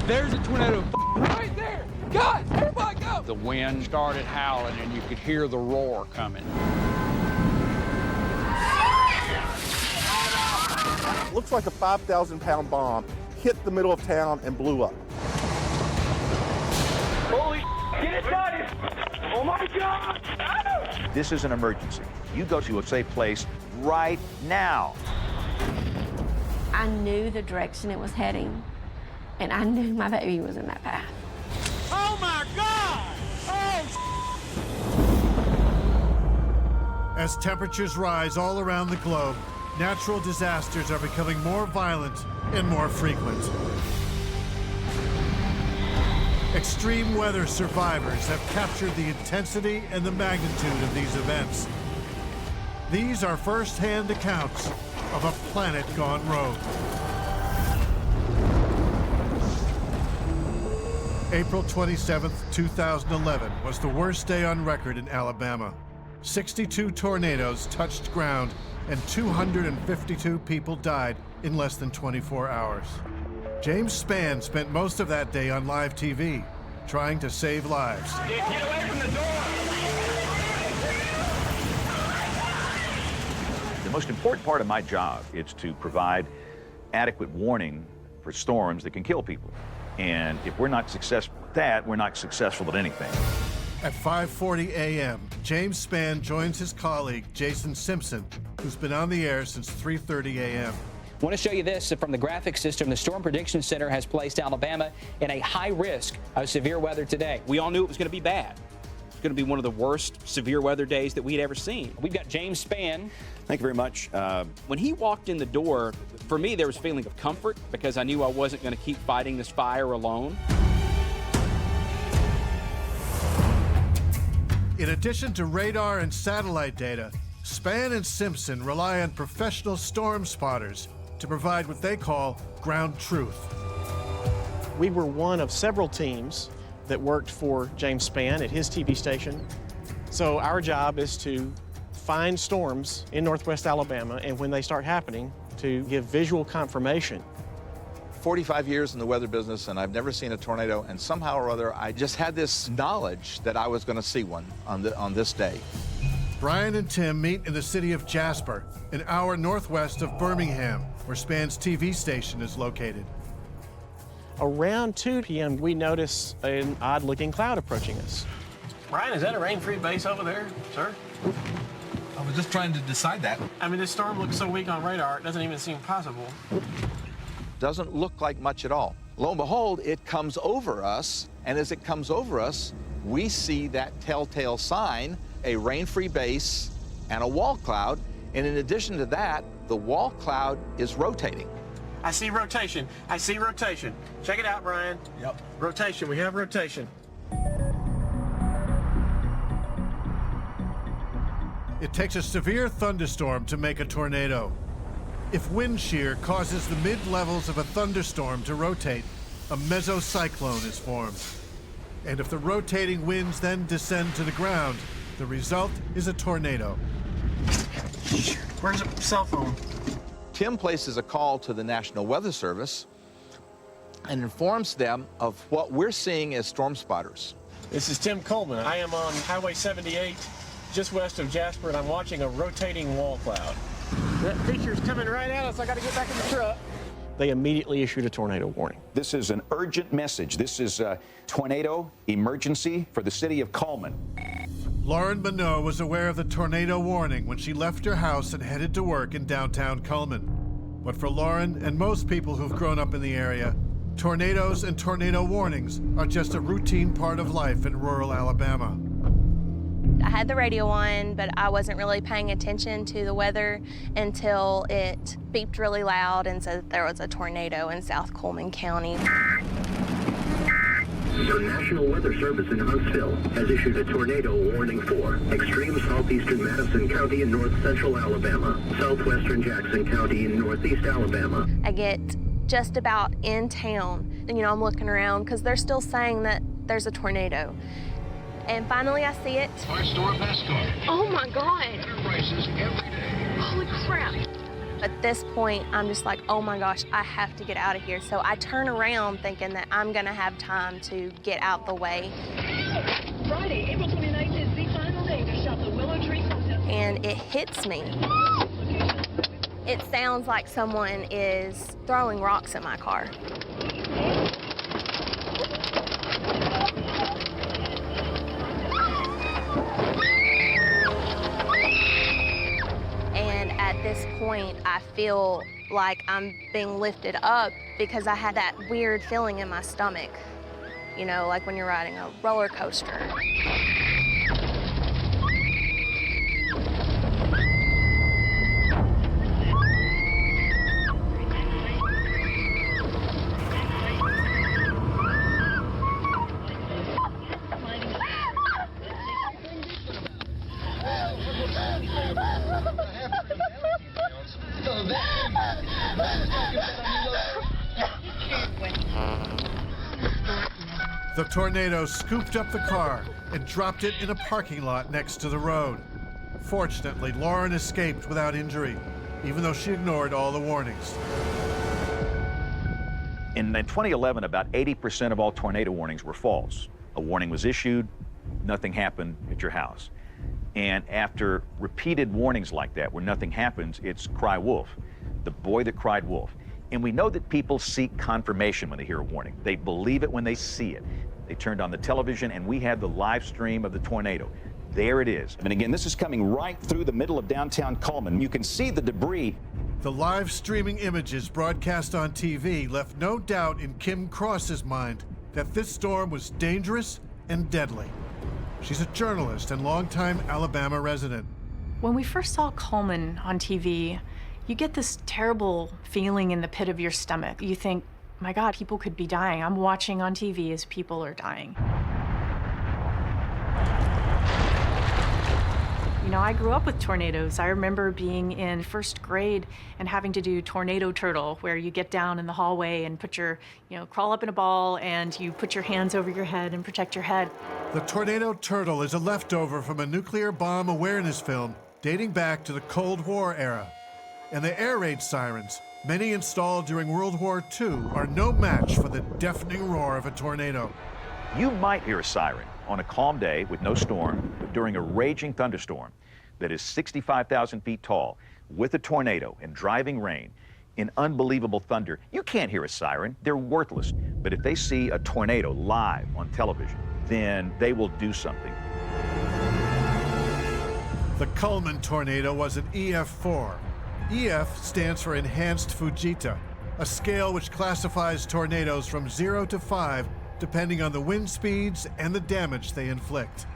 There's a tornado right there. Guys, everybody go. The wind started howling, and you could hear the roar coming. Looks like a 5,000-pound bomb hit the middle of town and blew up. Holy get it done! Oh my God! This is an emergency. You go to a safe place right now. I knew the direction it was heading, and I knew my baby was in that path. Oh my God! Oh! As temperatures rise all around the globe, natural disasters are becoming more violent and more frequent. Extreme weather survivors have captured the intensity and the magnitude of these events. These are first-hand accounts of a planet gone rogue. April 27th, 2011 was the worst day on record in Alabama. 62 tornadoes touched ground and 252 people died in less than 24 hours. James Spann spent most of that day on live TV, trying to save lives. Get away from the door! The most important part of my job is to provide adequate warning for storms that can kill people. And if we're not successful at that, we're not successful at anything. At 5:40 a.m., James Spann joins his colleague, Jason Simpson, who's been on the air since 3:30 a.m. I want to show you this from the graphic system. The Storm Prediction Center has placed Alabama in a high risk of severe weather today. We all knew it was going to be bad. It's going to be one of the worst severe weather days that we'd ever seen. We've got James Spann. Thank you very much. When he walked in the door, for me, there was a feeling of comfort because I knew I wasn't going to keep fighting this fire alone. In addition to radar and satellite data, Spann and Simpson rely on professional storm spotters to provide what they call ground truth. We were one of several teams that worked for James Spann at his TV station. So our job is to find storms in northwest Alabama, and when they start happening, to give visual confirmation. 45 years in the weather business, and I've never seen a tornado, and somehow or other, I just had this knowledge that I was going to see one on this day. Brian and Tim meet in the city of Jasper, an hour northwest of Birmingham, where Spann's TV station is located. Around 2 p.m., we notice an odd-looking cloud approaching us. Brian, is that a rain-free base over there, sir? I was just trying to decide that. I mean, this storm looks so weak on radar, it doesn't even seem possible. Doesn't look like much at all. Lo and behold, it comes over us, and as it comes over us, we see that telltale sign, a rain-free base and a wall cloud, and in addition to that, the wall cloud is rotating. I see rotation. I see rotation. Check it out, Brian. Yep. Rotation. We have rotation. It takes a severe thunderstorm to make a tornado. If wind shear causes the mid-levels of a thunderstorm to rotate, a mesocyclone is formed. And if the rotating winds then descend to the ground, the result is a tornado. Where's the cell phone? Tim places a call to the National Weather Service and informs them of what we're seeing as storm spotters. This is Tim Coleman. I am on Highway 78, just west of Jasper, and I'm watching a rotating wall cloud. That creature's coming right at us. I got to get back in the truck. They immediately issued a tornado warning. This is an urgent message. This is a tornado emergency for the city of Coleman. Lauren Minot was aware of the tornado warning when she left her house and headed to work in downtown Coleman. But for Lauren and most people who've grown up in the area, tornadoes and tornado warnings are just a routine part of life in rural Alabama. I had the radio on, but I wasn't really paying attention to the weather until it beeped really loud and said there was a tornado in South Coleman County. The National Weather Service in Huntsville has issued a tornado warning for extreme southeastern Madison County in north central Alabama, southwestern Jackson County in northeast Alabama. I get just about in town, and I'm looking around because they're still saying that there's a tornado. And finally I see it. Our store best car. Oh my God. Better prices every day. Holy crap. At this point, I'm just like, oh my gosh, I have to get out of here. So I turn around thinking that I'm gonna have time to get out the way. Friday, April 29th is the final day to shop the Willow Tree Hotel. And it hits me. It sounds like someone is throwing rocks at my car. And at this point, I feel like I'm being lifted up because I had that weird feeling in my stomach. You know, like when you're riding a roller coaster. The tornado scooped up the car and dropped it in a parking lot next to the road. Fortunately, Lauren escaped without injury, even though she ignored all the warnings. In 2011, about 80% of all tornado warnings were false. A warning was issued, nothing happened at your house. And after repeated warnings like that, where nothing happens, it's cry wolf, the boy that cried wolf. And we know that people seek confirmation when they hear a warning. They believe it when they see it. They turned on the television, and we had the live stream of the tornado. There it is. And again, this is coming right through the middle of downtown Cullman. You can see the debris. The live streaming images broadcast on TV left no doubt in Kim Cross's mind that this storm was dangerous and deadly. She's a journalist and longtime Alabama resident. When we first saw Cullman on TV, you get this terrible feeling in the pit of your stomach. You think, my God, people could be dying. I'm watching on TV as people are dying. You know, I grew up with tornadoes. I remember being in first grade and having to do tornado turtle, where you get down in the hallway and put your, crawl up in a ball and you put your hands over your head and protect your head. The tornado turtle is a leftover from a nuclear bomb awareness film dating back to the Cold War era. And the air raid sirens, many installed during World War II, are no match for the deafening roar of a tornado. You might hear a siren on a calm day with no storm, but during a raging thunderstorm that is 65,000 feet tall, with a tornado and driving rain, in unbelievable thunder, you can't hear a siren. They're worthless. But if they see a tornado live on television, then they will do something. The Cullman tornado was an EF4. EF stands for Enhanced Fujita, a scale which classifies tornadoes from 0 to 5 depending on the wind speeds and the damage they inflict.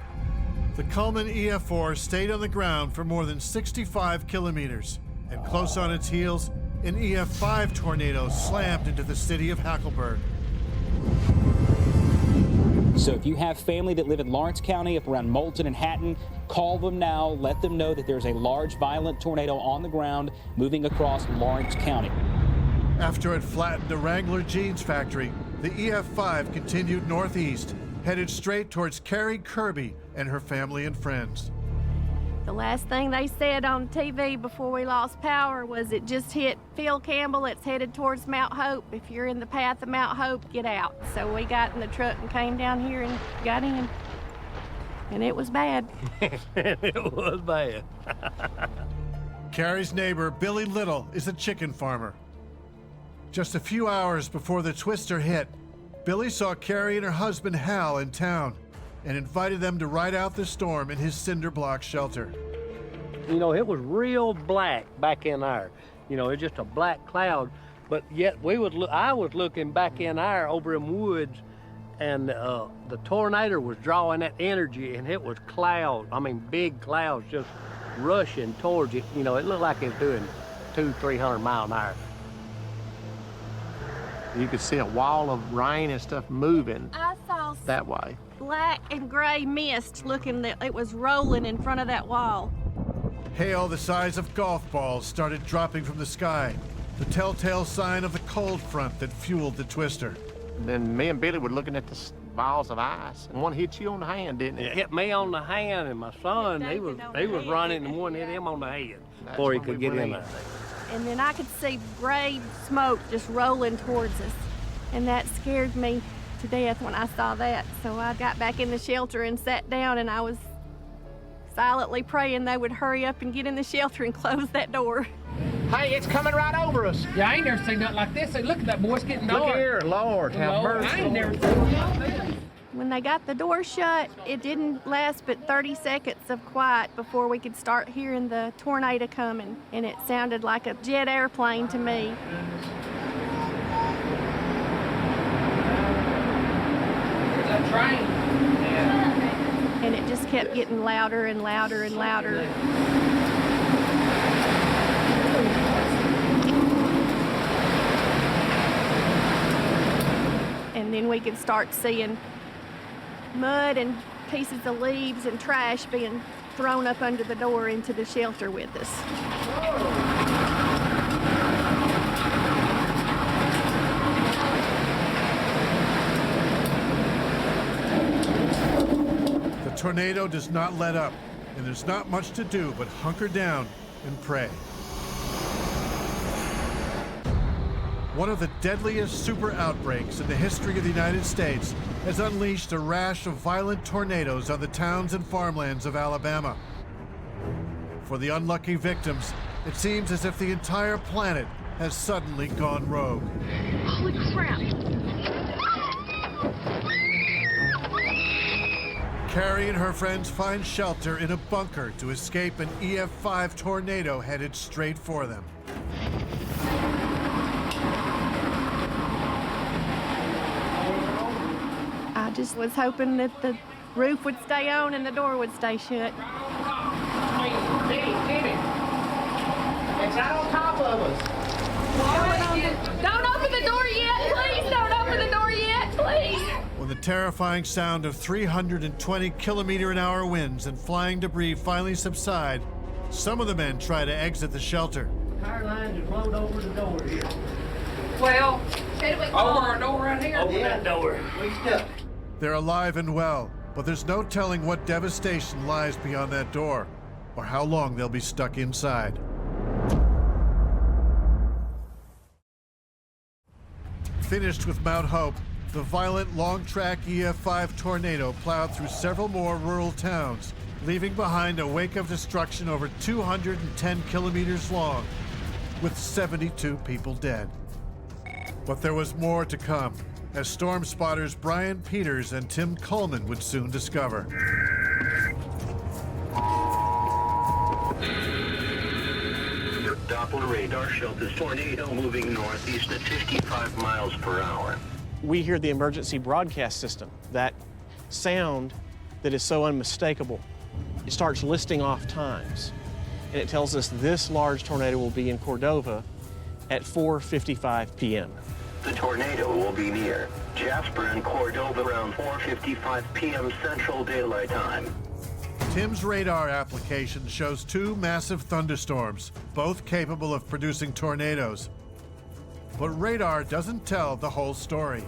The Cullman EF4 stayed on the ground for more than 65 kilometers, and close on its heels, an EF5 tornado slammed into the city of Hackleburg. So if you have family that live in Lawrence County, up around Moulton and Hatton, call them now. Let them know that there's a large, violent tornado on the ground moving across Lawrence County. After it flattened a Wrangler jeans factory, the EF5 continued northeast, headed straight towards Carrie Kirby and her family and friends. The last thing they said on TV before we lost power was it just hit Phil Campbell. It's headed towards Mount Hope. If you're in the path of Mount Hope, get out. So we got in the truck and came down here and got in. And it was bad. It was bad. Carrie's neighbor, Billy Little, is a chicken farmer. Just a few hours before the twister hit, Billy saw Carrie and her husband Hal in town and invited them to ride out the storm in his cinder block shelter. You know, it was real black back in there. You know, it's just a black cloud. But yet I was looking back in there over in woods, and the tornado was drawing that energy, and it was clouds. I mean, big clouds just rushing towards it. You know, it looked like it was doing 200-300 miles an hour. You could see a wall of rain and stuff moving I saw that way. Black and gray mist looking that it was rolling in front of that wall. Hail the size of golf balls started dropping from the sky, the telltale sign of the cold front that fueled the twister. Then me and Billy were looking at the balls of ice, and one hit you on the hand, didn't it? It hit me on the hand, and my son, he was running, and one hit him on the head before he could get in there. and then I could see gray smoke just rolling towards us. And that scared me to death when I saw that. So I got back in the shelter and sat down, and I was silently praying they would hurry up and get in the shelter and close that door. Hey, it's coming right over us. Yeah, I ain't never seen nothing like this. Hey, look at that, boy. It's getting dark. Look here, Lord, have mercy. I ain't never seen nothing like this. When they got the door shut, it didn't last but 30 seconds of quiet before we could start hearing the tornado coming, and it sounded like a jet airplane to me. There's that train. Yeah. And it just kept getting louder and louder and louder. And then we could start seeing mud and pieces of leaves and trash being thrown up under the door into the shelter with us. The tornado does not let up, and there's not much to do but hunker down and pray. One of the deadliest super outbreaks in the history of the United States has unleashed a rash of violent tornadoes on the towns and farmlands of Alabama. For the unlucky victims, it seems as if the entire planet has suddenly gone rogue. Holy crap. Carrie and her friends find shelter in a bunker to escape an EF5 tornado headed straight for them. I just was hoping that the roof would stay on and the door would stay shut. Timmy. It's right on top of us. Don't open the door yet, please! Don't open the door yet, please! When the terrifying sound of 320 kilometer-an-hour winds and flying debris finally subside, some of the men try to exit the shelter. Power lines have blown over the door here. Well, over our door right here? Over that door. We stuck. They're alive and well, but there's no telling what devastation lies beyond that door, or how long they'll be stuck inside. Finished with Mount Hope, the violent long-track EF5 tornado plowed through several more rural towns, leaving behind a wake of destruction over 210 kilometers long, with 72 people dead. But there was more to come, as storm spotters Brian Peters and Tim Coleman would soon discover. Doppler radar showed this tornado moving northeast at 55 miles per hour. We hear the emergency broadcast system, that sound that is so unmistakable. It starts listing off times, and it tells us this large tornado will be in Cordova at 4:55 p.m. The tornado will be near Jasper and Cordova around 4:55 p.m. Central Daylight Time. Tim's radar application shows two massive thunderstorms, both capable of producing tornadoes. But radar doesn't tell the whole story.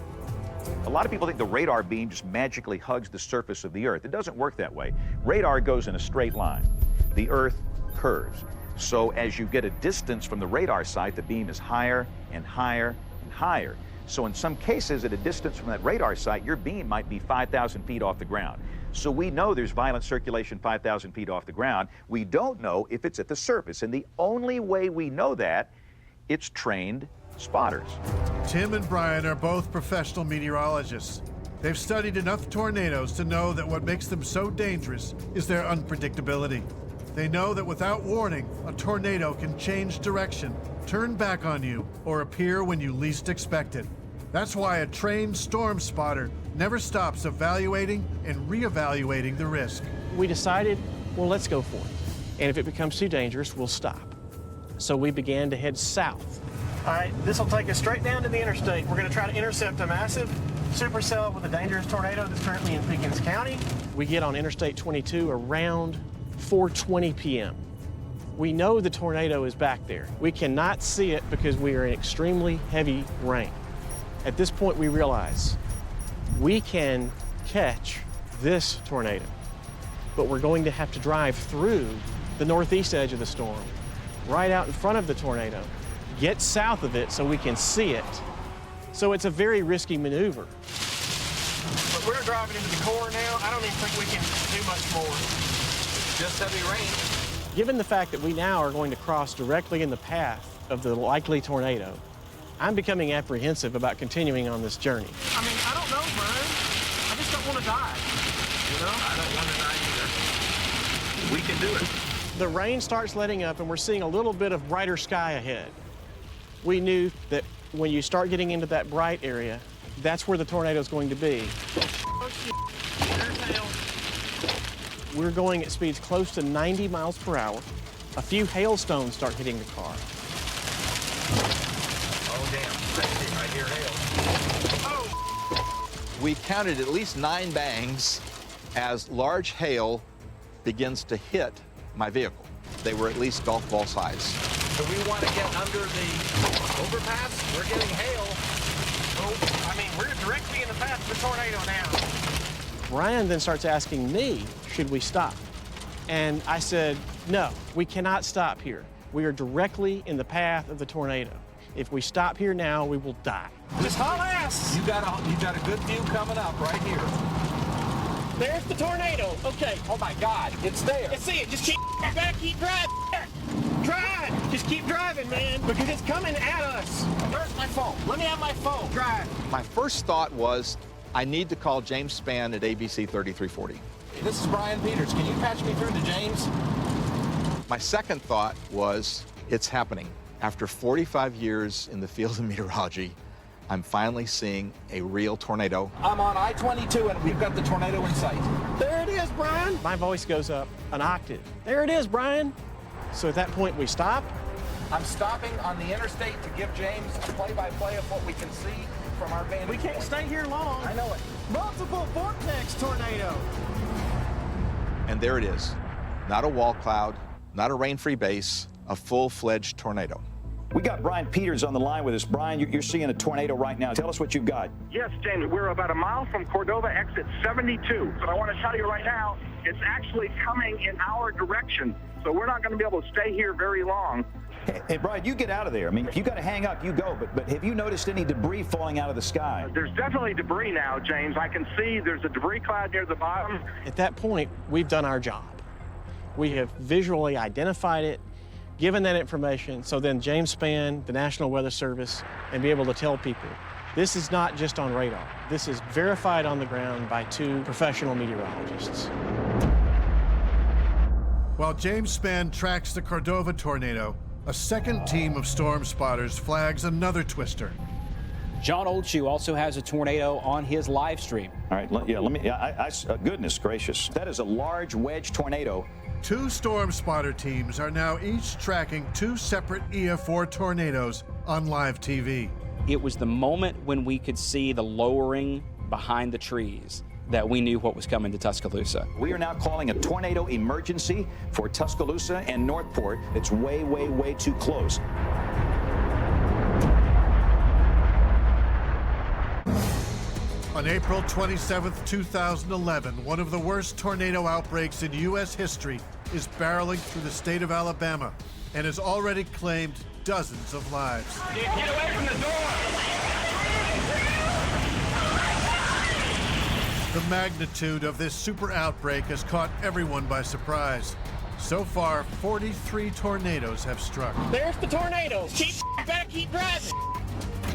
A lot of people think the radar beam just magically hugs the surface of the Earth. It doesn't work that way. Radar goes in a straight line. The Earth curves. So as you get a distance from the radar site, the beam is higher and higher and higher. So in some cases, at a distance from that radar site, your beam might be 5,000 feet off the ground. So we know there's violent circulation 5,000 feet off the ground. We don't know if it's at the surface. And the only way we know that, it's trained spotters. Tim and Brian are both professional meteorologists. They've studied enough tornadoes to know that what makes them so dangerous is their unpredictability. They know that without warning, a tornado can change direction, turn back on you, or appear when you least expect it. That's why a trained storm spotter never stops evaluating and reevaluating the risk. We decided, well, let's go for it. And if it becomes too dangerous, we'll stop. So we began to head south. All right, this will take us straight down to the interstate. We're going to try to intercept a massive supercell with a dangerous tornado that's currently in Pickens County. We get on Interstate 22 around 4:20 p.m. We know the tornado is back there. We cannot see it because we are in extremely heavy rain. At this point, we realize we can catch this tornado, but we're going to have to drive through the northeast edge of the storm right out in front of the tornado, get south of it so we can see it. So it's a very risky maneuver. But we're driving into the core now. I don't even think we can do much more. Just heavy rain. Given the fact that we now are going to cross directly in the path of the likely tornado, I'm becoming apprehensive about continuing on this journey. I mean, I don't know, Brian. I just don't want to die. You know? I don't want to die either. We can do it. The rain starts letting up and we're seeing a little bit of brighter sky ahead. We knew that when you start getting into that bright area, that's where the tornado is going to be. Oh, shit. There's hail. We're going at speeds close to 90 miles per hour. A few hailstones start hitting the car. Oh, damn. I hear hail. Oh! We counted at least 9 bangs as large hail begins to hit my vehicle. They were at least golf ball size. So we want to get under the overpass. We're getting hail. Oh, I mean, we're directly in the path of the tornado now. Brian then starts asking me, should we stop? And I said, no, we cannot stop here. We are directly in the path of the tornado. If we stop here now, we will die. Just haul ass. You got a good view coming up right here. There's the tornado. Okay. Oh my God, it's there. I see it. Just keep back, keep driving. Drive. Just keep driving, man, because it's coming at us. Where's my phone? Let me have my phone. Drive. My first thought was, I need to call James Spann at ABC 3340. This is Brian Peters. Can you patch me through to James? My second thought was, it's happening. After 45 years in the field of meteorology, I'm finally seeing a real tornado. I'm on I-22 and we've got the tornado in sight. There it is, Brian. My voice goes up an octave. There it is, Brian. So at that point, we stop. I'm stopping on the interstate to give James a play-by-play of what we can see from our vantage We can't point. stay here long. I know it. Multiple vortex tornado. And there it is. Not a wall cloud, not a rain-free base, a full-fledged tornado. We got Brian Peters on the line with us. Brian, you're seeing a tornado right now. Tell us what you've got. Yes, James, we're about a mile from Cordova, exit 72. But I want to tell you right now, it's actually coming in our direction. So we're not going to be able to stay here very long. Hey, Brian, you get out of there. I mean, if you got to hang up, you go. But have you noticed any debris falling out of the sky? There's definitely debris now, James. I can see there's a debris cloud near the bottom. At that point, we've done our job. We have visually identified it, given that information, so then James Spann, the National Weather Service, and be able to tell people, this is not just on radar. This is verified on the ground by 2 professional meteorologists. While James Spann tracks the Cordova tornado, a second team of storm spotters flags another twister. John Oldshoe also has a tornado on his live stream. All right, goodness gracious. That is a large wedge tornado. 2 storm spotter teams are now each tracking 2 separate EF4 tornadoes on live TV. It was the moment when we could see the lowering behind the trees that we knew what was coming to Tuscaloosa. We are now calling a tornado emergency for Tuscaloosa and Northport. It's way, way, way too close. On April 27, 2011, one of the worst tornado outbreaks in U.S. history is barreling through the state of Alabama and has already claimed dozens of lives. Get away from the door! The magnitude of this super outbreak has caught everyone by surprise. So far, 43 tornadoes have struck. There's the tornado. Keep back, keep driving.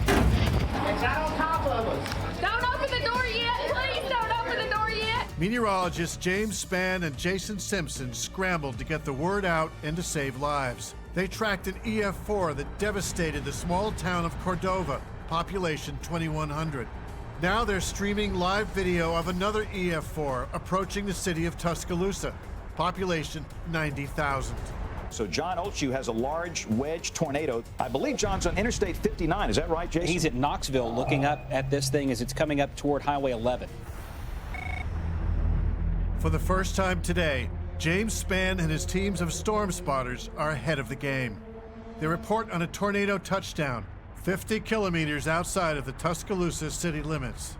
It's out on top of us. Don't open the door yet. Please don't open the door yet. Meteorologists James Spann and Jason Simpson scrambled to get the word out and to save lives. They tracked an EF4 that devastated the small town of Cordova, population 2,100. Now they're streaming live video of another EF4 approaching the city of Tuscaloosa, population 90,000. So John Oldshoe has a large wedge tornado. I believe John's on Interstate 59. Is that right, Jason? He's at Knoxville looking up at this thing as it's coming up toward Highway 11. For the first time today, James Spann and his teams of storm spotters are ahead of the game. They report on a tornado touchdown 50 kilometers outside of the Tuscaloosa city limits.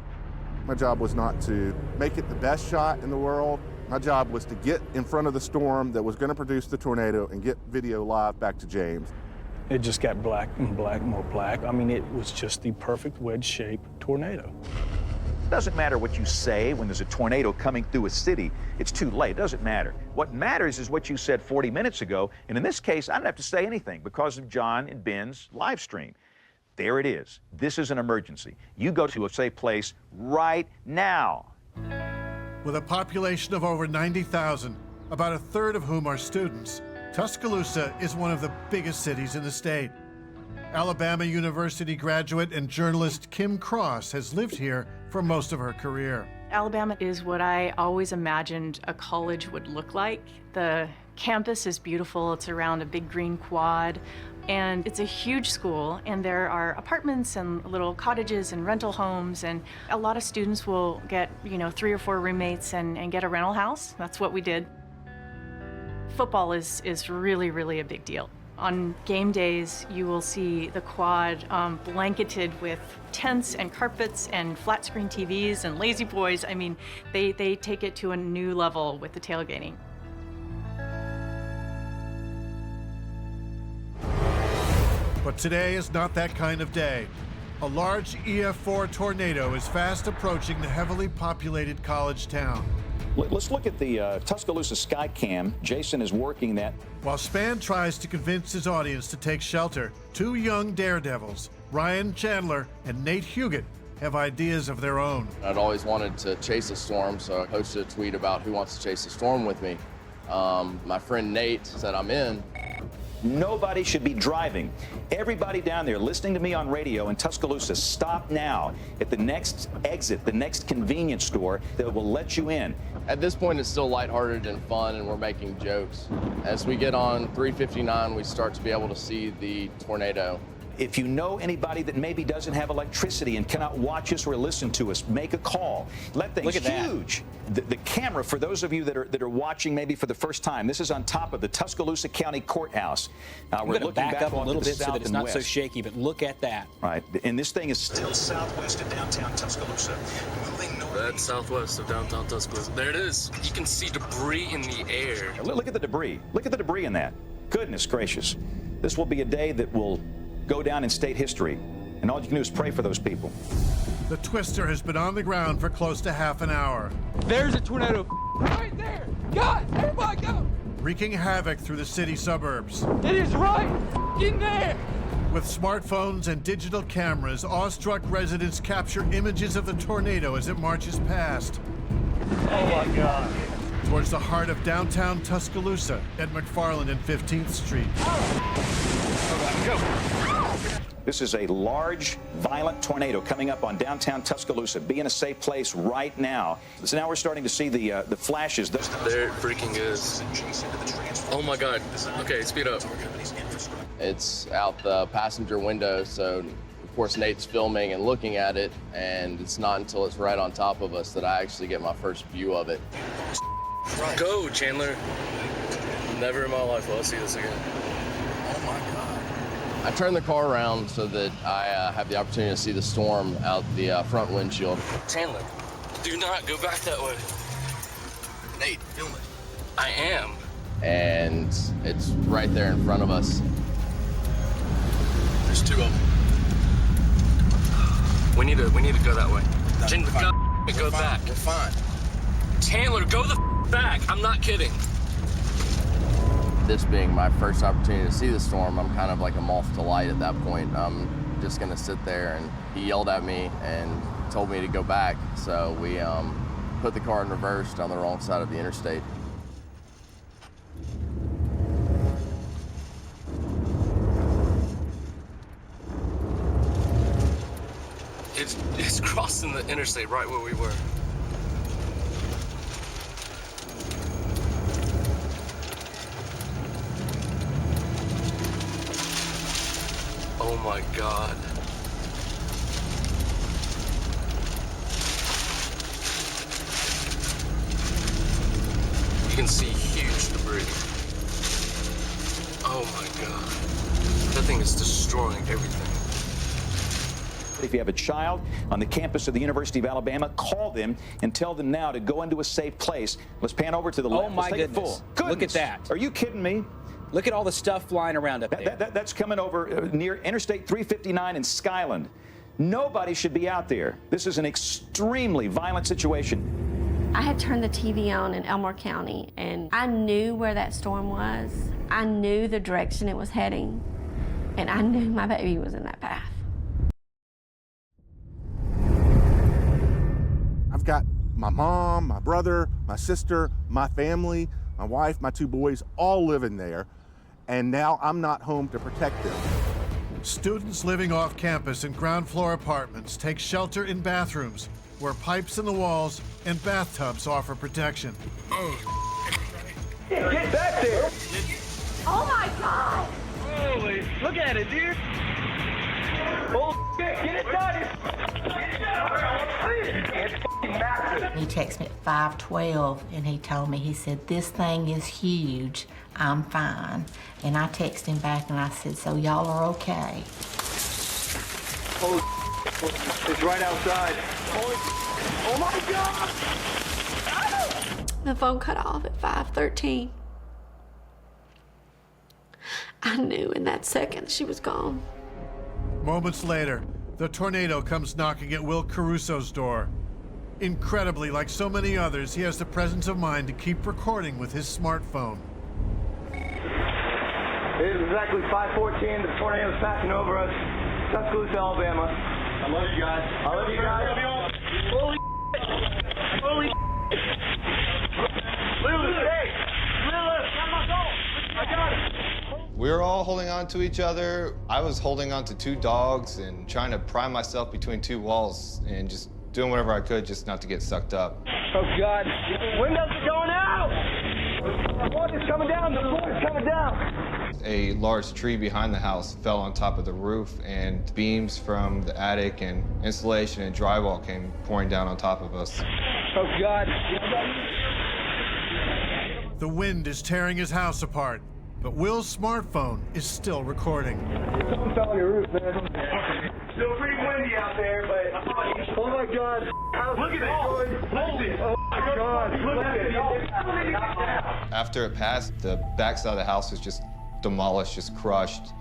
My job was not to make it the best shot in the world, My job was to get in front of the storm that was going to produce the tornado and get video live back to James. It just got black and black, more black. I mean, it was just the perfect wedge-shaped tornado. It doesn't matter what you say when there's a tornado coming through a city. It's too late. It doesn't matter. What matters is what you said 40 minutes ago. And in this case, I don't have to say anything because of John and Ben's live stream. There it is. This is an emergency. You go to a safe place right now. With a population of over 90,000, about a third of whom are students, Tuscaloosa is one of the biggest cities in the state. Alabama University graduate and journalist Kim Cross has lived here for most of her career. Alabama is what I always imagined a college would look like. The campus is beautiful. It's around a big green quad, and it's a huge school, and there are apartments and little cottages and rental homes, and a lot of students will get, 3 or 4 roommates and get a rental house. That's what we did. Football is really, really a big deal. On game days, you will see the quad blanketed with tents and carpets and flat screen TVs and lazy boys. I mean, they take it to a new level with the tailgating. But today is not that kind of day. A large EF5 tornado is fast approaching the heavily populated college town. Let's look at the Tuscaloosa Skycam. Jason is working that. While Spann tries to convince his audience to take shelter, 2 young daredevils, Ryan Chandler and Nate Huguet, have ideas of their own. I'd always wanted to chase a storm, so I posted a tweet about who wants to chase a storm with me. My friend Nate said I'm in. Nobody should be driving. Everybody down there listening to me on radio in Tuscaloosa, stop now at the next exit, the next convenience store that will let you in. At this point, it's still lighthearted and fun, and we're making jokes. As we get on 359, we start to be able to see the tornado. If you know anybody that maybe doesn't have electricity and cannot watch us or listen to us, make a call. That thing's huge. The camera, for those of you that are watching maybe for the first time, this is on top of the Tuscaloosa County Courthouse. We're going to back up a little bit so that it's not so shaky, but look at that. Right, and this thing is still southwest of downtown Tuscaloosa. Moving north. That's southwest of downtown Tuscaloosa. There it is. You can see debris in the air. Look at the debris. Look at the debris in that. Goodness gracious. This will be a day that will go down in state history, and all you can do is pray for those people. The twister has been on the ground for close to half an hour. There's a tornado right there. Guys, everybody go. Wreaking havoc through the city suburbs. It is right in there. With smartphones and digital cameras, awestruck residents capture images of the tornado as it marches past. Oh my God. Towards the heart of downtown Tuscaloosa at McFarland and 15th Street. This is a large, violent tornado coming up on downtown Tuscaloosa. Be in a safe place right now. So now we're starting to see the flashes. There it freaking is. Oh my God. Okay, speed up. It's out the passenger window, so of course Nate's filming and looking at it, and it's not until it's right on top of us that I actually get my first view of it. Go, Chandler. Never in my life will I see this again. Oh my God. I turned the car around so that I have the opportunity to see the storm out the front windshield. Chandler, do not go back that way. Nate, film it. I am. And it's right there in front of us. There's 2 of them. We need to go that way. No, Chandler, go back. We're fine. Chandler, go the back. I'm not kidding. This being my first opportunity to see the storm, I'm kind of like a moth to light at that point. I'm just gonna sit there, and he yelled at me and told me to go back. So we put the car in reverse down the wrong side of the interstate. It's crossing the interstate right where we were. Oh my God. You can see huge debris. Oh my God. That thing is destroying everything. If you have a child on the campus of the University of Alabama, call them and tell them now to go into a safe place. Let's pan over to the left. Oh, my Let's take goodness. it full. Look at that. Are you kidding me? Look at all the stuff flying around up there. That's coming over near Interstate 359 in Skyland. Nobody should be out there. This is an extremely violent situation. I had turned the TV on in Elmore County, and I knew where that storm was. I knew the direction it was heading, and I knew my baby was in that path. I've got my mom, my brother, my sister, my family, my wife, my 2 boys, all living there, and now I'm not home to protect them. Students living off campus in ground floor apartments take shelter in bathrooms where pipes in the walls and bathtubs offer protection. Get back there! Oh my God! Holy, look at it, dude! Oh, get it done! It's fucking massive! He texted me at 5:12 and he told me, he said, this thing is huge, I'm fine. And I texted him back and I said, so y'all are okay? Oh, it's right outside. Oh my God! The phone cut off at 5:13. I knew in that second she was gone. Moments later, the tornado comes knocking at Will Caruso's door. Incredibly, like so many others, he has the presence of mind to keep recording with his smartphone. It is exactly 5:14. The tornado is passing over us. Tuscaloosa, Alabama. I love you guys. I love you guys. Holy holy Lulu, stay! Lulu, got my goal! I got it! We were all holding on to each other. I was holding on to 2 dogs and trying to pry myself between 2 walls and just doing whatever I could just not to get sucked up. Oh, God. Windows are going out! The water's coming down. The floor's coming down. A large tree behind the house fell on top of the roof, and beams from the attic and insulation and drywall came pouring down on top of us. Oh, God. The wind is tearing his house apart, but Will's smartphone is still recording. Something fell on your roof, man. Still pretty windy out there, but... Oh, my God. Look at it. Hold it. Oh, my God. Look at it. After it passed, the backside of the house was just demolished, just crushed.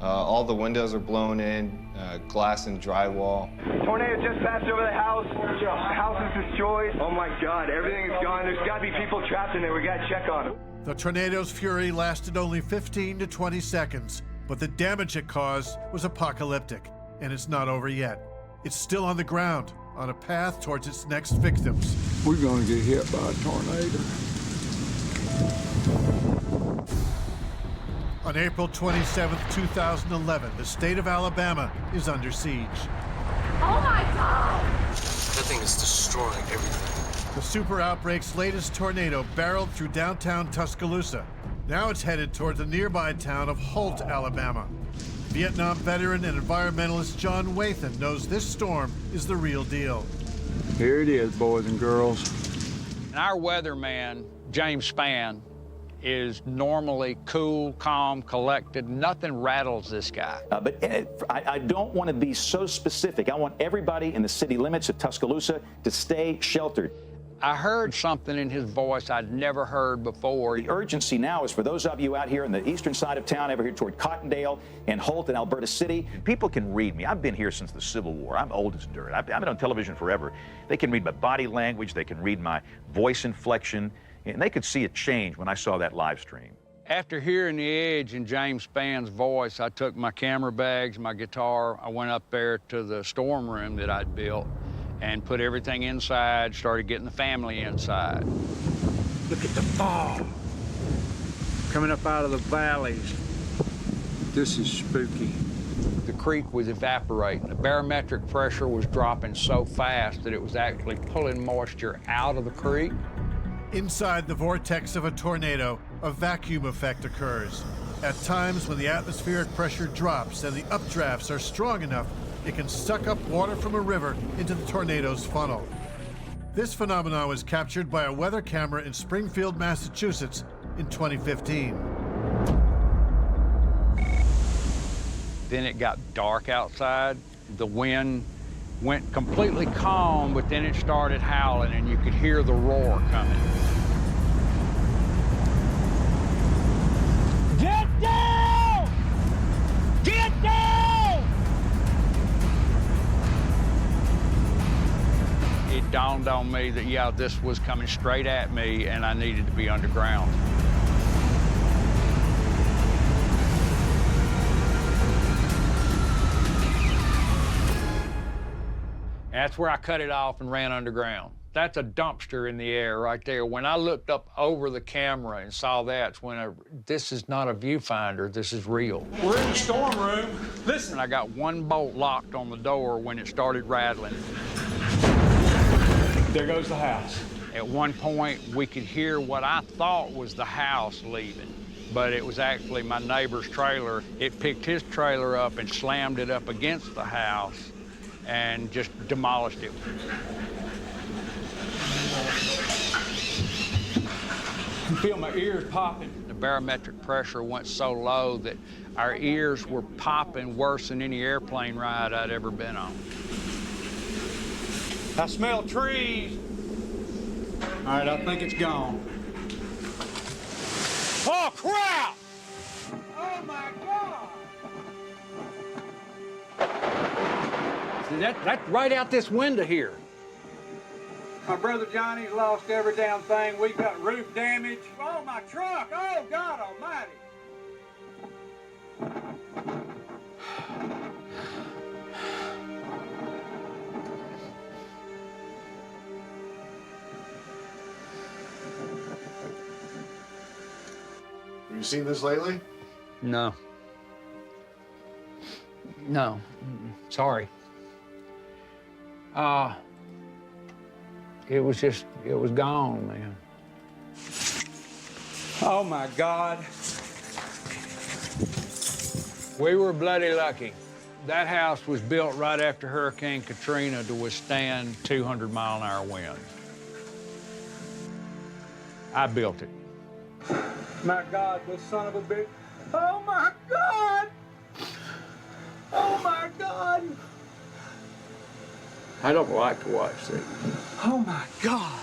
All the windows are blown in, glass and drywall. Tornado just passed over the house. The house is destroyed. Oh, my God. Everything is gone. There's got to be people trapped in there. We got to check on them. The tornado's fury lasted only 15 to 20 seconds, but the damage it caused was apocalyptic, and it's not over yet. It's still on the ground, on a path towards its next victims. We're going to get hit by a tornado. On April 27, 2011, the state of Alabama is under siege. Oh my God! That thing is destroying everything. The Super Outbreak's latest tornado barreled through downtown Tuscaloosa. Now it's headed toward the nearby town of Holt, Alabama. Vietnam veteran and environmentalist John Wathan knows this storm is the real deal. Here it is, boys and girls. And our weatherman, James Spann, is normally cool, calm, collected. Nothing rattles this guy. But I don't want to be so specific. I want everybody in the city limits of Tuscaloosa to stay sheltered. I heard something in his voice I'd never heard before. The urgency now is for those of you out here in the eastern side of town, over here toward Cottondale and Holt and Alberta City. People can read me. I've been here since the Civil War. I'm old as dirt. I've been on television forever. They can read my body language. They can read my voice inflection. And they could see a change when I saw that live stream. After hearing the edge in James Spann's voice, I took my camera bags, my guitar. I went up there to the storm room that I'd built and put everything inside, started getting the family inside. Look at the fog coming up out of the valleys. This is spooky. The creek was evaporating. The barometric pressure was dropping so fast that it was actually pulling moisture out of the creek. Inside the vortex of a tornado, a vacuum effect occurs. At times when the atmospheric pressure drops and the updrafts are strong enough, it can suck up water from a river into the tornado's funnel. This phenomenon was captured by a weather camera in Springfield, Massachusetts in 2015. Then it got dark outside, The wind went completely calm, but then it started howling, and you could hear the roar coming. Get down! Get down! It dawned on me that, yeah, this was coming straight at me, and I needed to be underground. That's where I cut it off and ran underground. That's a dumpster in the air right there. When I looked up over the camera and saw that, it's when this is not a viewfinder, this is real. We're in the storm room. Listen, I got one bolt locked on the door when it started rattling. There goes the house. At one point, we could hear what I thought was the house leaving, but it was actually my neighbor's trailer. It picked his trailer up and slammed it up against the house and just demolished it. I can feel my ears popping. The barometric pressure went so low that our ears were popping worse than any airplane ride I'd ever been on. I smell trees. All right, I think it's gone. Oh, crap! Oh, my God! See, that's right out this window here. My brother Johnny's lost every damn thing. We got roof damage. Oh, my truck! Oh, God almighty! Have you seen this lately? No. No. Sorry. It was gone, man. Oh, my God. We were bloody lucky. That house was built right after Hurricane Katrina to withstand 200-mile-an-hour winds. I built it. My God, this son of a bitch. Oh, my God! Oh, my God! I don't like to watch this. Oh, my God!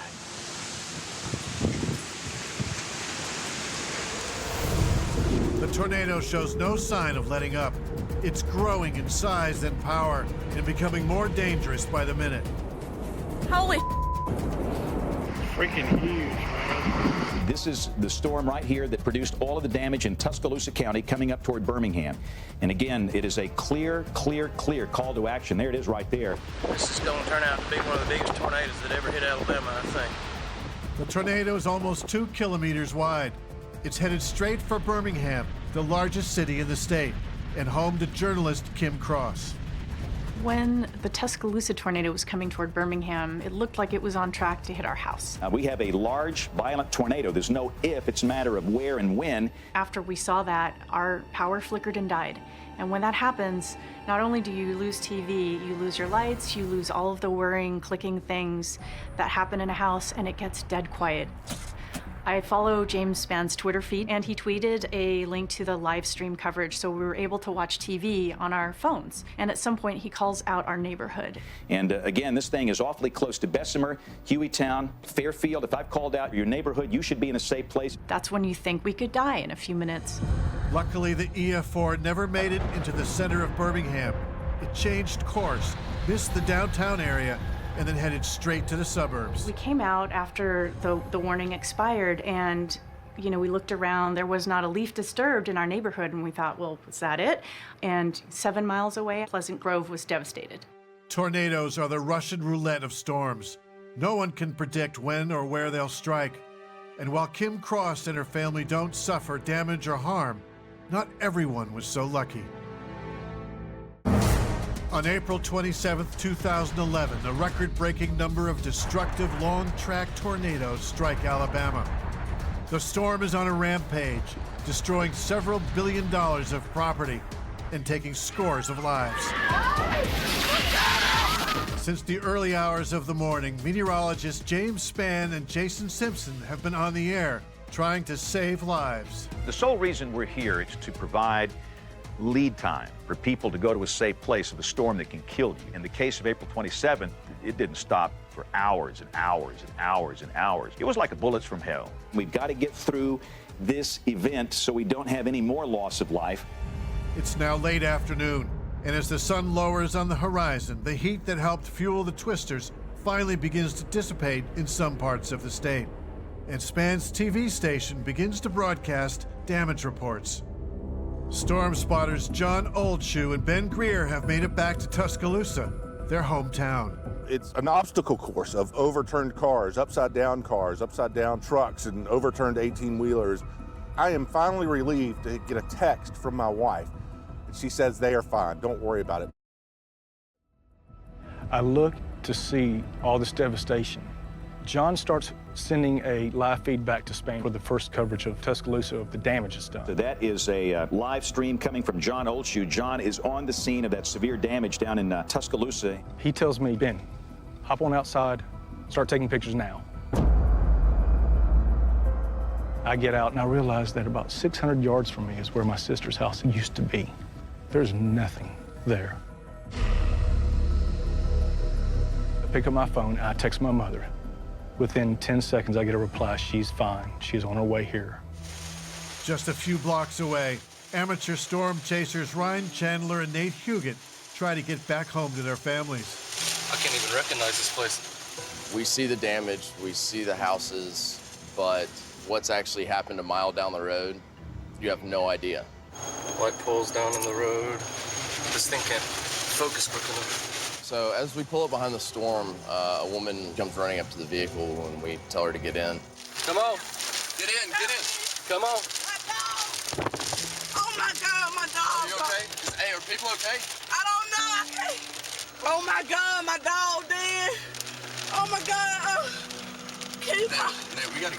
The tornado shows no sign of letting up. It's growing in size and power and becoming more dangerous by the minute. Holy freaking huge, man. This is the storm right here that produced all of the damage in Tuscaloosa County coming up toward Birmingham. And again, it is a clear call to action. There it is right there. This is going to turn out to be one of the biggest tornadoes that ever hit Alabama, I think. The tornado is almost 2 kilometers wide. It's headed straight for Birmingham, the largest city in the state, and home to journalist Kim Cross. When the Tuscaloosa tornado was coming toward Birmingham, it looked like it was on track to hit our house. We have a large, violent tornado. There's no if, it's a matter of where and when. After we saw that, our power flickered and died. And when that happens, not only do you lose TV, you lose your lights, you lose all of the whirring, clicking things that happen in a house, and it gets dead quiet. I follow James Spann's Twitter feed, and he tweeted a link to the live stream coverage, so we were able to watch TV on our phones. And at some point, he calls out our neighborhood. And again, this thing is awfully close to Bessemer, Hueytown, Fairfield. If I've called out your neighborhood, you should be in a safe place. That's when you think we could die in a few minutes. Luckily, the EF5 never made it into the center of Birmingham. It changed course, missed the downtown area, and then headed straight to the suburbs. We came out after the warning expired, and we looked around. There was not a leaf disturbed in our neighborhood, and we thought, well, was that it? And 7 miles away, Pleasant Grove was devastated. Tornadoes are the Russian roulette of storms. No one can predict when or where they'll strike. And while Kim Cross and her family don't suffer damage or harm, not everyone was so lucky. On April 27, 2011, a record-breaking number of destructive long-track tornadoes strike Alabama. The storm is on a rampage, destroying several $1 billion of property and taking scores of lives. Since the early hours of the morning, meteorologists James Spann and Jason Simpson have been on the air trying to save lives. The sole reason we're here is to provide lead time for people to go to a safe place of a storm that can kill you. In the case of April 27th, it didn't stop for hours and hours and hours and hours. It was like bullets from hell. We've got to get through this event so we don't have any more loss of life. It's now late afternoon, and as the sun lowers on the horizon, the heat that helped fuel the twisters finally begins to dissipate in some parts of the state. And Span's TV station begins to broadcast damage reports. Storm spotters John Oldshoe and Ben Greer have made it back to Tuscaloosa, their hometown. It's an obstacle course of overturned cars, upside down trucks, and overturned 18-wheelers. I am finally relieved to get a text from my wife. She says they are fine, don't worry about it. I look to see all this devastation. John starts sending a live feed back to Spain for the first coverage of Tuscaloosa of the damage it's done. So that is a live stream coming from John Oldshoe. John is on the scene of that severe damage down in Tuscaloosa. He tells me, Ben, hop on outside, start taking pictures now. I get out and I realize that about 600 yards from me is where my sister's house used to be. There's nothing there. I pick up my phone and I text my mother. Within 10 seconds, I get a reply, she's fine. She's on her way here. Just a few blocks away, amateur storm chasers Ryan Chandler and Nate Huguet try to get back home to their families. I can't even recognize this place. We see the damage, we see the houses, but what's actually happened a mile down the road, you have no idea. Light poles down in the road. This thing can't focus quick enough. So as we pull up behind the storm, a woman comes running up to the vehicle and we tell her to get in. Come on. Get in, get in. Come on. Oh my God, my dog. Are you okay? Hey, are people okay? I don't know. I can't. Oh my God, my dog dead. Oh my God. Keep on. We gotta,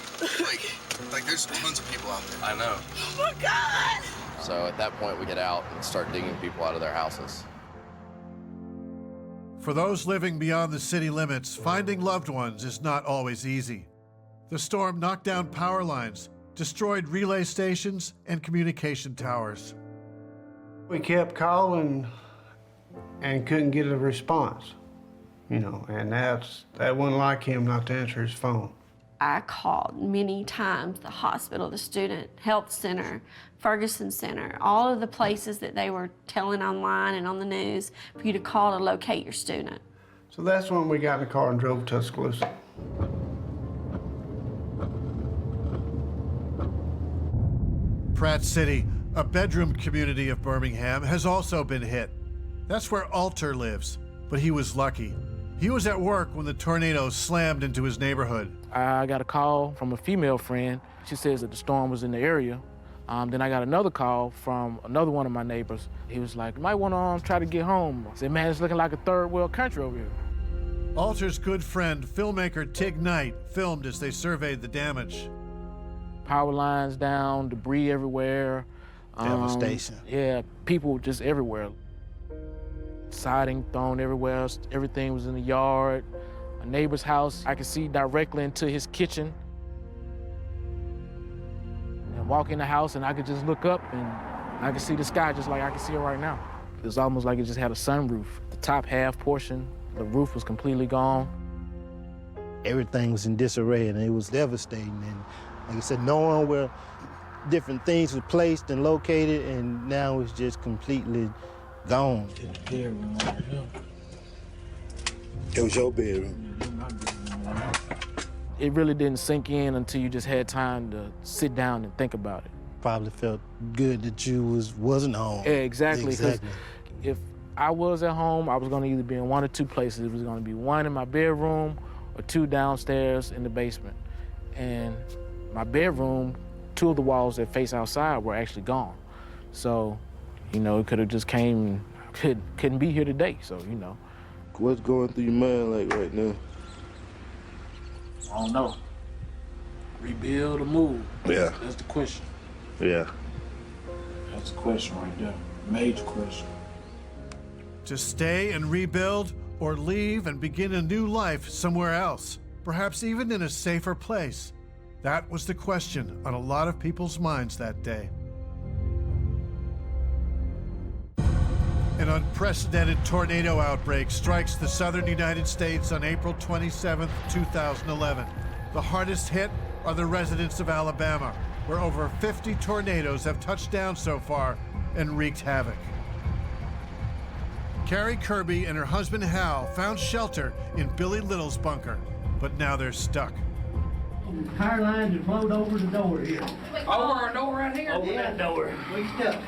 like there's tons of people out there. I know. Oh my God. So at that point, we get out and start digging people out of their houses. For those living beyond the city limits, finding loved ones is not always easy. The storm knocked down power lines, destroyed relay stations and communication towers. We kept calling and couldn't get a response, you know, and that wasn't like him not to answer his phone. I called many times the hospital, the student health center, Ferguson Center, all of the places that they were telling online and on the news for you to call to locate your student. So that's when we got in the car and drove to Tuscaloosa. Pratt City, a bedroom community of Birmingham, has also been hit. That's where Alter lives, but he was lucky. He was at work when the tornado slammed into his neighborhood. I got a call from a female friend. She says that the storm was in the area. Then I got another call from another one of my neighbors. He was like, might want to try to get home. I said, man, it's looking like a third world country over here. Alter's good friend, filmmaker Tig Knight, filmed as they surveyed the damage. Power lines down, debris everywhere. Devastation. Yeah, people just everywhere. Siding thrown everywhere, everything was in the yard. A neighbor's house, I could see directly into his kitchen. And walk in the house and I could just look up and I could see the sky just like I can see it right now. It was almost like it just had a sunroof. The top half portion, the roof was completely gone. Everything was in disarray and it was devastating. And like I said, knowing where different things were placed and located, and now it's just completely gone. It was your bedroom. It really didn't sink in until you just had time to sit down and think about it. Probably felt good that you wasn't home. Yeah, exactly. If I was at home, I was going to either be in one or two places. It was going to be one in my bedroom or two downstairs in the basement. And my bedroom, two of the walls that face outside were actually gone. So, you know, it could have just came, couldn't be here today, so, you know. What's going through your mind like right now? I don't know. Rebuild or move? Yeah. That's the question. Yeah. That's the question right there. Major question. To stay and rebuild, or leave and begin a new life somewhere else, perhaps even in a safer place. That was the question on a lot of people's minds that day. An unprecedented tornado outbreak strikes the southern United States on April 27, 2011. The hardest hit are the residents of Alabama, where over 50 tornadoes have touched down so far and wreaked havoc. Carrie Kirby and her husband Hal found shelter in Billy Little's bunker, but now they're stuck. The power lines have flowed over the door here. Over our door right here? Over that door. We stuck.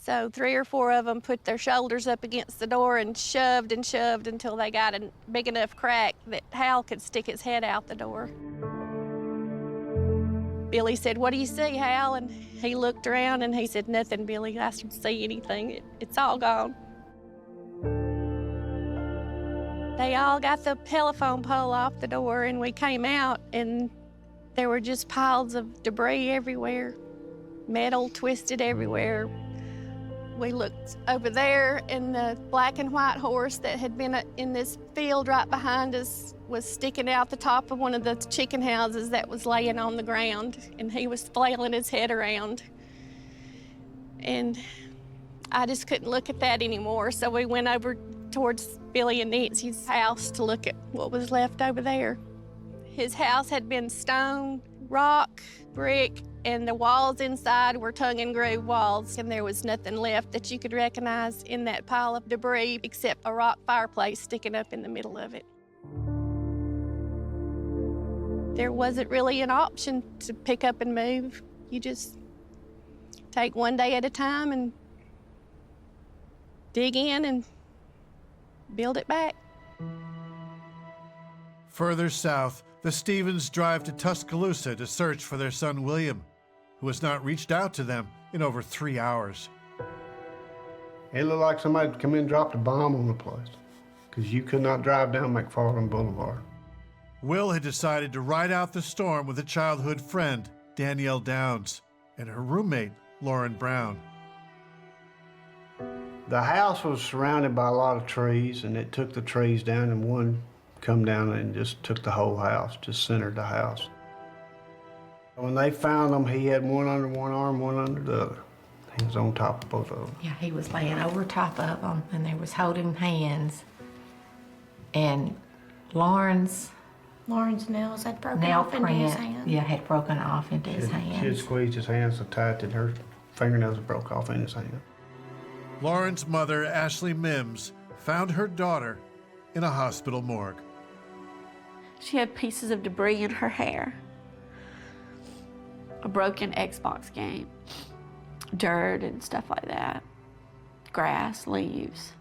So 3 or 4 of them put their shoulders up against the door and shoved until they got a big enough crack that Hal could stick his head out the door. Billy said, "What do you see, Hal?" And he looked around and he said, "Nothing, Billy. I don't see anything. It's all gone." They all got the telephone pole off the door and we came out and there were just piles of debris everywhere, metal twisted everywhere. We looked over there, and the black and white horse that had been in this field right behind us was sticking out the top of one of the chicken houses that was laying on the ground, and he was flailing his head around. And I just couldn't look at that anymore, so we went over towards Billy and Nancy's house to look at what was left over there. His house had been stone, rock, brick, and the walls inside were tongue and groove walls, and there was nothing left that you could recognize in that pile of debris except a rock fireplace sticking up in the middle of it. There wasn't really an option to pick up and move. You just take one day at a time and dig in and build it back. Further south, the Stevens drive to Tuscaloosa to search for their son William, who has not reached out to them in over 3 hours. It looked like somebody had come in and dropped a bomb on the place, because you could not drive down McFarland Boulevard. Will had decided to ride out the storm with a childhood friend, Danielle Downs, and her roommate, Lauren Brown. The house was surrounded by a lot of trees, and it took the trees down, and one come down and just took the whole house, just centered the house. When they found him, he had one under one arm, one under the other. He was on top of both of them. Yeah, he was laying over top of them, and they was holding hands. And Lauren's nails had broken off into his hand. Yeah, had broken off into his hand. She had squeezed his hand so tight that her fingernails broke off in his hand. Lauren's mother, Ashley Mims, found her daughter in a hospital morgue. She had pieces of debris in her hair, a broken Xbox game, dirt and stuff like that, grass, leaves,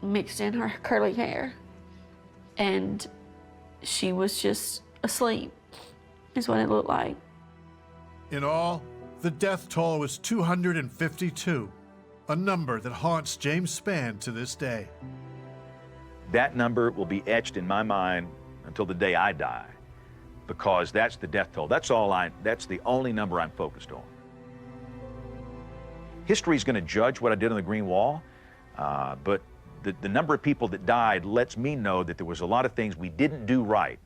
mixed in her curly hair. And she was just asleep, is what it looked like. In all, the death toll was 252, a number that haunts James Spann to this day. That number will be etched in my mind until the day I die, because that's the death toll. That's the only number I'm focused on. History is going to judge what I did on the Green Wall, but the number of people that died lets me know that there was a lot of things we didn't do right.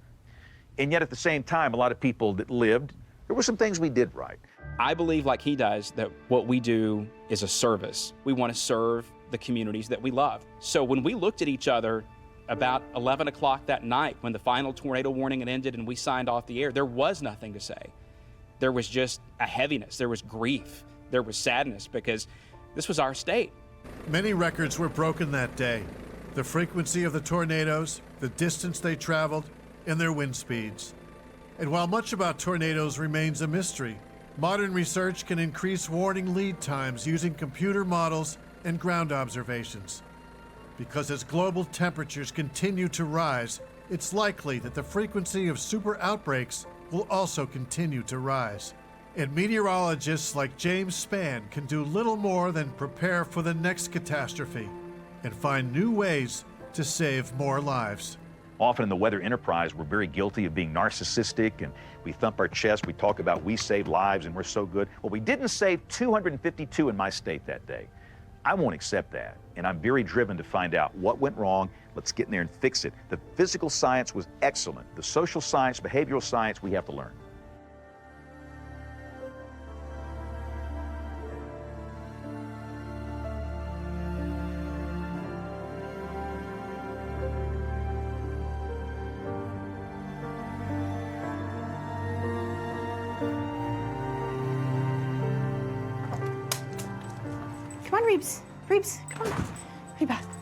And yet at the same time, a lot of people that lived, there were some things we did right. I believe, like he does, that what we do is a service. We want to serve the communities that we love. So when we looked at each other about 11 o'clock that night, when the final tornado warning had ended and we signed off the air, there was nothing to say. There was just a heaviness, there was grief, there was sadness, because this was our state. Many records were broken that day. The frequency of the tornadoes, the distance they traveled, and their wind speeds. And while much about tornadoes remains a mystery, modern research can increase warning lead times using computer models and ground observations. Because as global temperatures continue to rise, it's likely that the frequency of super outbreaks will also continue to rise. And meteorologists like James Spann can do little more than prepare for the next catastrophe and find new ways to save more lives. Often in the weather enterprise, we're very guilty of being narcissistic, and we thump our chest, we talk about we save lives and we're so good. Well, we didn't save 252 in my state that day. I won't accept that, and I'm very driven to find out what went wrong. Let's get in there and fix it. The physical science was excellent. The social science, behavioral science, we have to learn. on, Reeves. Reeves, come on. Reeba.